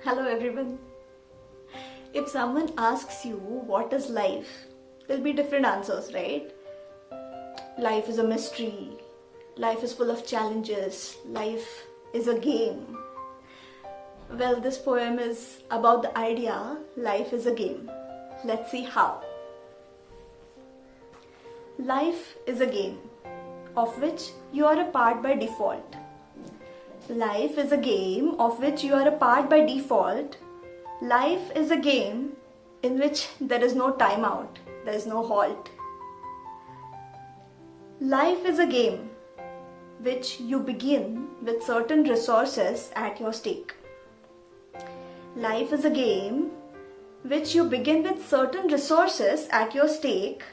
Hello everyone. If someone asks you what is life, there'll be different answers, right? Life is a mystery. Life is full of challenges. Life is a game. Well, this poem is about the idea life is a game. Let's see how. Life is a game of which you are a part by default. Life is a game of which you are a part by default. Life is a game in which there is no timeout, there is no halt. Life is a game which you begin with certain resources at your stake. Life is a game which you begin with certain resources at your stake.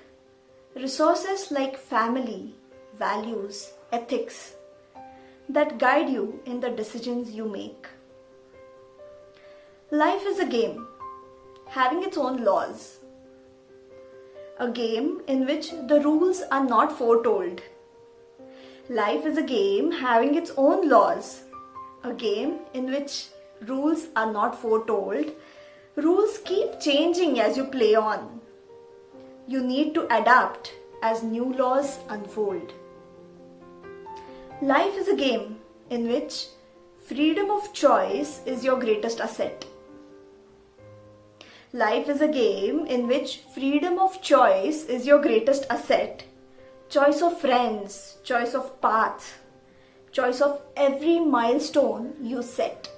Resources like family, values, ethics that guide you in the decisions you make. Life is a game having its own laws. A game in which the rules are not foretold. Life is a game having its own laws. A game in which rules are not foretold. Rules keep changing as you play on. You need to adapt as new laws unfold. Life is a game in which freedom of choice is your greatest asset. Life is a game in which freedom of choice is your greatest asset. Choice of friends, choice of path, choice of every milestone you set.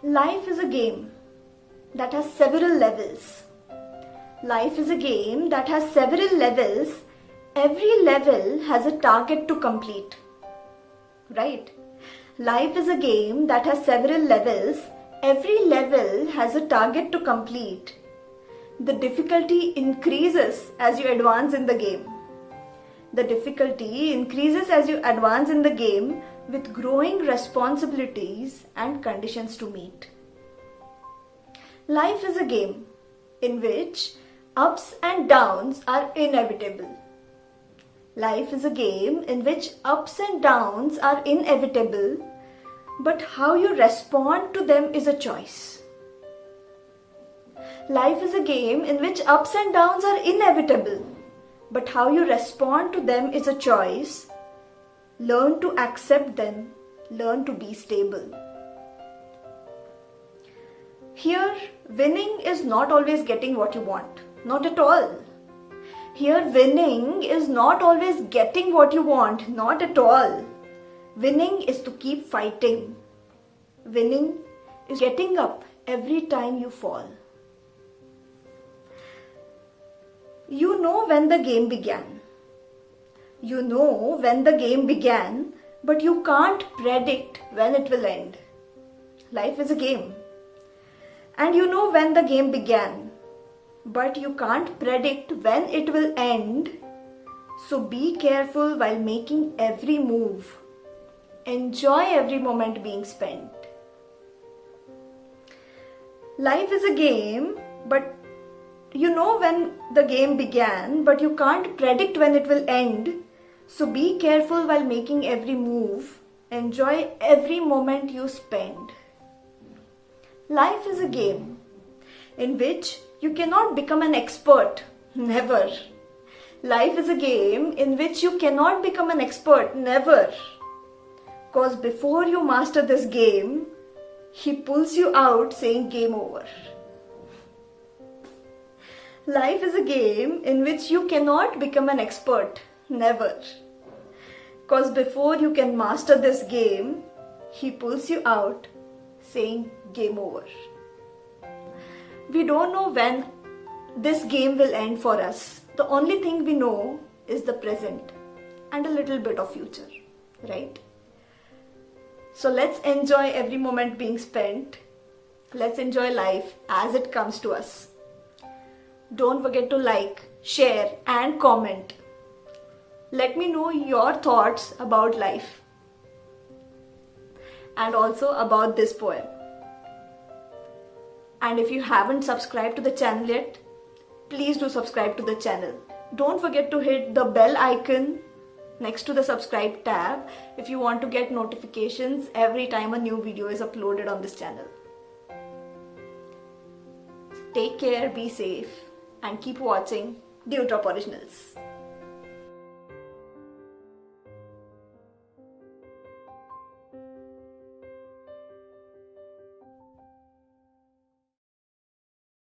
Life is a game that has several levels. Life is a game that has several levels. Every level has a target to complete. Right? Life is a game that has several levels. Every level has a target to complete. The difficulty increases as you advance in the game. The difficulty increases as you advance in the game with growing responsibilities and conditions to meet. Life is a game in which ups and downs are inevitable. Life is a game in which ups and downs are inevitable, but how you respond to them is a choice. Life is a game in which ups and downs are inevitable, but how you respond to them is a choice. Learn to accept them, learn to be stable. Here, winning is not always getting what you want, not at all. Here, winning is not always getting what you want, not at all. Winning is to keep fighting. Winning is getting up every time you fall. You know when the game began. You know when the game began, but you can't predict when it will end. Life is a game. And you know when the game began, but you can't predict when it will end. So be careful while making every move. Enjoy every moment being spent. Life is a game, but you know when the game began, but you can't predict when it will end. So be careful while making every move. Enjoy every moment you spend. Life is a game in which you cannot become an expert. Never. Life is a game in which you cannot become an expert. Never. Because before you master this game, he pulls you out saying game over. Life is a game in which you cannot become an expert. Never. Because before you can master this game, he pulls you out saying game over. We don't know when this game will end for us. The only thing we know is the present and a little bit of future, right? So let's enjoy every moment being spent. Let's enjoy life as it comes to us. Don't forget to like, share and comment. Let me know your thoughts about life and also about this poem. And if you haven't subscribed to the channel yet, please do subscribe to the channel. Don't forget to hit the bell icon next to the subscribe tab if you want to get notifications every time a new video is uploaded on this channel. Take care, be safe, and keep watching Dewdrop Originals.